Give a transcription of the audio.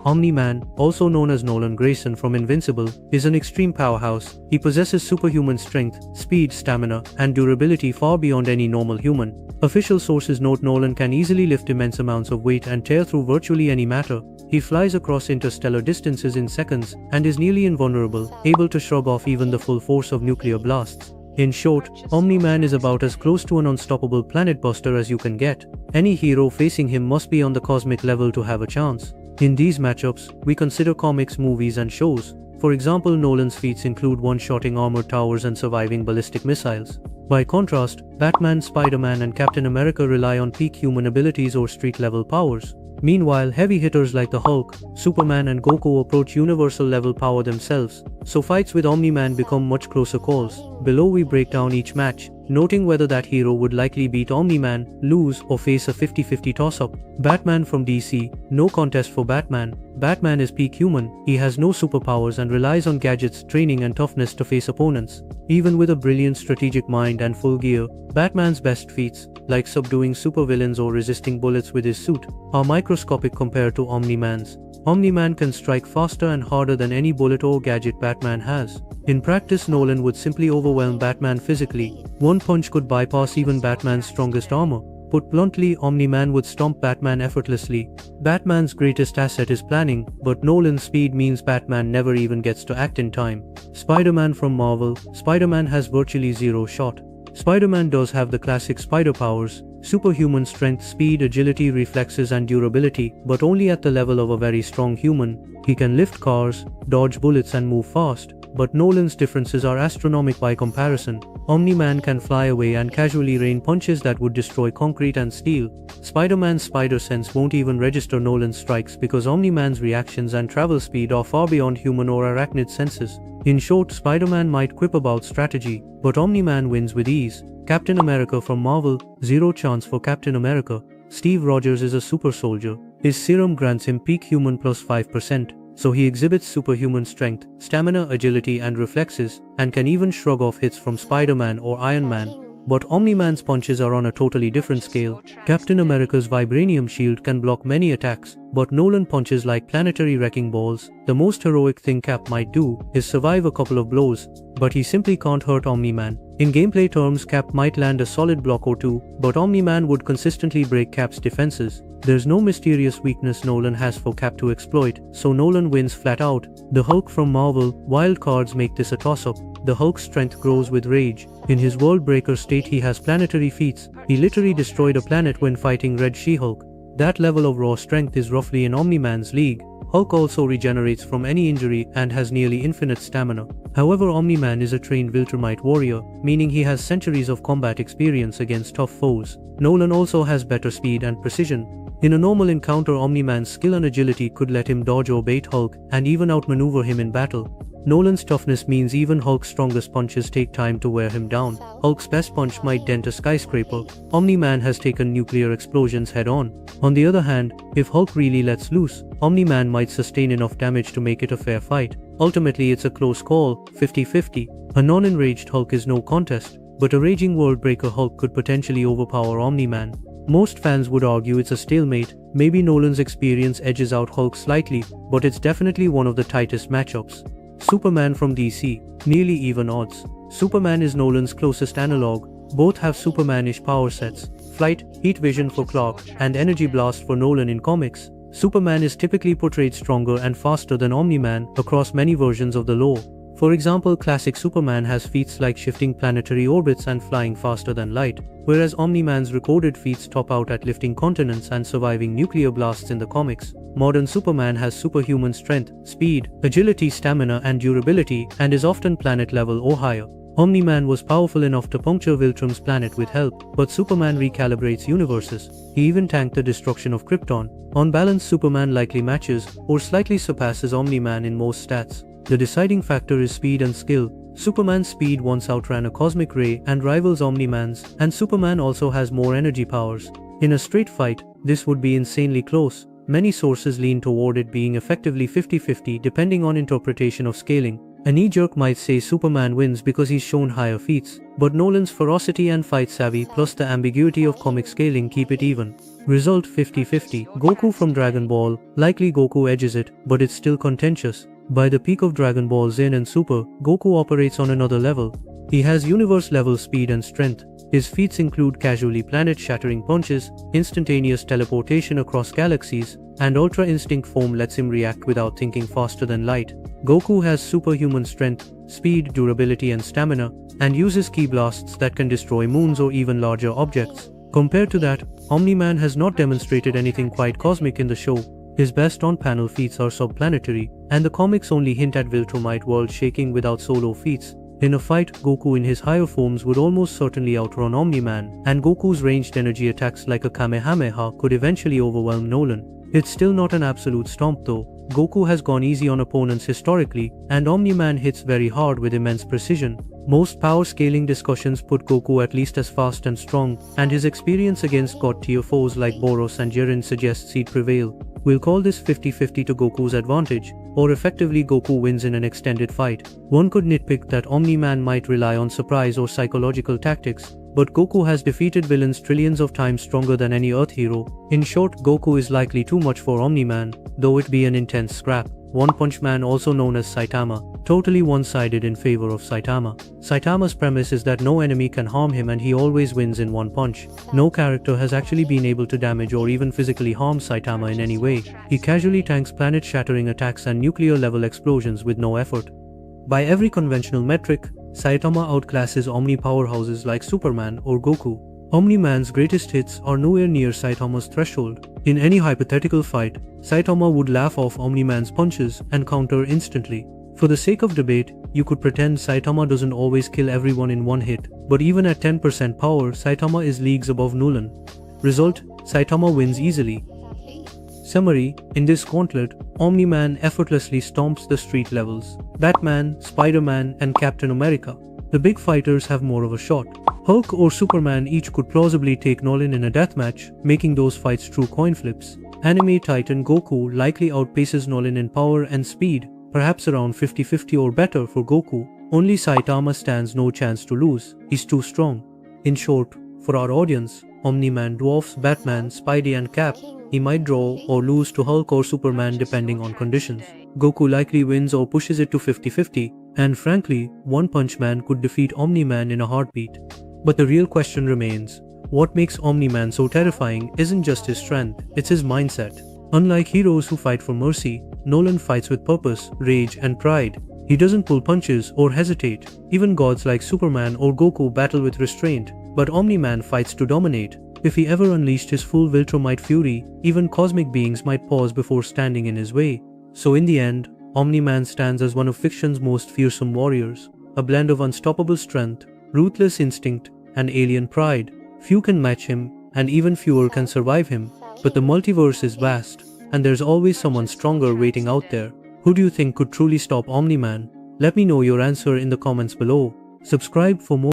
Omni-Man, also known as Nolan Grayson from Invincible, is an extreme powerhouse. He possesses superhuman strength, speed, stamina, and durability far beyond any normal human. Official sources note Nolan can easily lift immense amounts of weight and tear through virtually any matter. He flies across interstellar distances in seconds and is nearly invulnerable, able to shrug off even the full force of nuclear blasts. In short, Omni-Man is about as close to an unstoppable planet buster as you can get. Any hero facing him must be on the cosmic level to have a chance. In these matchups, we consider comics, movies, and shows. For example, Nolan's feats include one-shotting armored towers and surviving ballistic missiles. By contrast, Batman, Spider-Man, and Captain America rely on peak human abilities or street-level powers. Meanwhile, heavy hitters like the Hulk, Superman, and Goku approach universal-level power themselves, so fights with Omni-Man become much closer calls. Below we break down each match, noting whether that hero would likely beat Omni-Man, lose, or face a 50-50 toss-up. Batman from DC, no contest for Batman. Batman is peak human, he has no superpowers and relies on gadgets, training, and toughness to face opponents. Even with a brilliant strategic mind and full gear, Batman's best feats, like subduing supervillains or resisting bullets with his suit, are microscopic compared to Omni-Man's. Omni-Man can strike faster and harder than any bullet or gadget Batman has. In practice, Nolan would simply overwhelm Batman physically. One punch could bypass even Batman's strongest armor. Put bluntly, Omni-Man would stomp Batman effortlessly. Batman's greatest asset is planning, but Nolan's speed means Batman never even gets to act in time. Spider-Man from Marvel, Spider-Man has virtually zero shot. Spider-Man does have the classic spider powers, superhuman strength, speed, agility, reflexes, and durability, but only at the level of a very strong human. He can lift cars, dodge bullets, and move fast, but Nolan's differences are astronomical by comparison. Omni-Man can fly away and casually rain punches that would destroy concrete and steel. Spider-Man's spider sense won't even register Nolan's strikes because Omni-Man's reactions and travel speed are far beyond human or arachnid senses. In short, Spider-Man might quip about strategy, but Omni-Man wins with ease. Captain America from Marvel, zero chance for Captain America. Steve Rogers is a super soldier. His serum grants him peak human plus 5%, so he exhibits superhuman strength, stamina, agility, and reflexes, and can even shrug off hits from Spider-Man or Iron Man. But Omni-Man's punches are on a totally different scale. Captain America's vibranium shield can block many attacks, but Nolan punches like planetary wrecking balls. The most heroic thing Cap might do is survive a couple of blows, but he simply can't hurt Omni-Man. In gameplay terms, Cap might land a solid block or two, but Omni-Man would consistently break Cap's defenses. There's no mysterious weakness Nolan has for Cap to exploit, so Nolan wins flat out. The Hulk from Marvel, wild cards make this a toss-up. The Hulk's strength grows with rage. In his Worldbreaker state he has planetary feats. He literally destroyed a planet when fighting Red She-Hulk. That level of raw strength is roughly in Omni-Man's league. Hulk also regenerates from any injury and has nearly infinite stamina. However, Omni-Man is a trained Viltrumite warrior, meaning he has centuries of combat experience against tough foes. Nolan also has better speed and precision. In a normal encounter, Omni-Man's skill and agility could let him dodge or bait Hulk, and even outmaneuver him in battle. Nolan's toughness means even Hulk's strongest punches take time to wear him down. Hulk's best punch might dent a skyscraper. Omni-Man has taken nuclear explosions head-on. On the other hand, if Hulk really lets loose, Omni-Man might sustain enough damage to make it a fair fight. Ultimately, it's a close call, 50-50. A non-enraged Hulk is no contest, but a raging Worldbreaker Hulk could potentially overpower Omni-Man. Most fans would argue it's a stalemate. Maybe Nolan's experience edges out Hulk slightly, but it's definitely one of the tightest matchups. Superman from DC, nearly even odds. Superman is Nolan's closest analog. Both have Superman-ish power sets, flight, heat vision for Clark, and energy blast for Nolan in comics. Superman is typically portrayed stronger and faster than Omni-Man across many versions of the lore. For example, classic Superman has feats like shifting planetary orbits and flying faster than light, whereas Omni-Man's recorded feats top out at lifting continents and surviving nuclear blasts in the comics. Modern Superman has superhuman strength, speed, agility, stamina, and durability, and is often planet level or higher. Omni-Man was powerful enough to puncture Viltrum's planet with help, but Superman recalibrates universes. He even tanked the destruction of Krypton. On balance, Superman likely matches, or slightly surpasses Omni-Man in most stats. The deciding factor is speed and skill. Superman's speed once outran a cosmic ray and rivals Omni-Man's, and Superman also has more energy powers. In a straight fight, this would be insanely close. Many sources lean toward it being effectively 50-50 depending on interpretation of scaling. A knee-jerk might say Superman wins because he's shown higher feats, but Nolan's ferocity and fight savvy plus the ambiguity of comic scaling keep it even. Result 50-50. Goku from Dragon Ball. Likely Goku edges it, but it's still contentious. By the peak of Dragon Ball Z and Super, Goku operates on another level. He has universe-level speed and strength. His feats include casually planet-shattering punches, instantaneous teleportation across galaxies, and Ultra Instinct form lets him react without thinking faster than light. Goku has superhuman strength, speed, durability and stamina, and uses ki blasts that can destroy moons or even larger objects. Compared to that, Omni-Man has not demonstrated anything quite cosmic in the show. His best on-panel feats are subplanetary, and the comics only hint at Viltrumite world shaking without solo feats. In a fight, Goku in his higher forms would almost certainly outrun Omni-Man, and Goku's ranged energy attacks like a Kamehameha could eventually overwhelm Nolan. It's still not an absolute stomp though. Goku has gone easy on opponents historically, and Omni-Man hits very hard with immense precision. Most power scaling discussions put Goku at least as fast and strong, and his experience against god-tier foes like Boros and Jiren suggests he'd prevail. We'll call this 50-50 to Goku's advantage, or effectively Goku wins in an extended fight. One could nitpick that Omni-Man might rely on surprise or psychological tactics, but Goku has defeated villains trillions of times stronger than any Earth hero. In short, Goku is likely too much for Omni-Man, though it be an intense scrap. One Punch Man, also known as Saitama, totally one-sided in favor of Saitama. Saitama's premise is that no enemy can harm him and he always wins in one punch. No character has actually been able to damage or even physically harm Saitama in any way. He casually tanks planet-shattering attacks and nuclear-level explosions with no effort. By every conventional metric, Saitama outclasses Omni powerhouses like Superman or Goku. Omni-Man's greatest hits are nowhere near Saitama's threshold. In any hypothetical fight, Saitama would laugh off Omni-Man's punches and counter instantly. For the sake of debate, you could pretend Saitama doesn't always kill everyone in one hit, but even at 10% power, Saitama is leagues above Nolan. Result: Saitama wins easily. Summary: in this gauntlet, Omni-Man effortlessly stomps the street levels. Batman, Spider-Man, and Captain America. The big fighters have more of a shot. Hulk or Superman each could plausibly take Nolan in a deathmatch, making those fights true coin flips. Anime titan Goku likely outpaces Nolan in power and speed, perhaps around 50-50 or better for Goku. Only Saitama stands no chance to lose, he's too strong. In short, for our audience, Omni-Man dwarfs Batman, Spidey and Cap. He might draw or lose to Hulk or Superman depending on conditions. Goku likely wins or pushes it to 50-50, and frankly, One Punch Man could defeat Omni-Man in a heartbeat. But the real question remains, what makes Omni-Man so terrifying isn't just his strength, it's his mindset. Unlike heroes who fight for mercy, Nolan fights with purpose, rage and pride. He doesn't pull punches or hesitate. Even gods like Superman or Goku battle with restraint, but Omni-Man fights to dominate. If he ever unleashed his full Viltrumite fury, even cosmic beings might pause before standing in his way. So in the end, Omni-Man stands as one of fiction's most fearsome warriors, a blend of unstoppable strength, ruthless instinct, and alien pride. Few can match him, and even fewer can survive him. But the multiverse is vast, and there's always someone stronger waiting out there. Who do you think could truly stop Omni-Man? Let me know your answer in the comments below. Subscribe for more.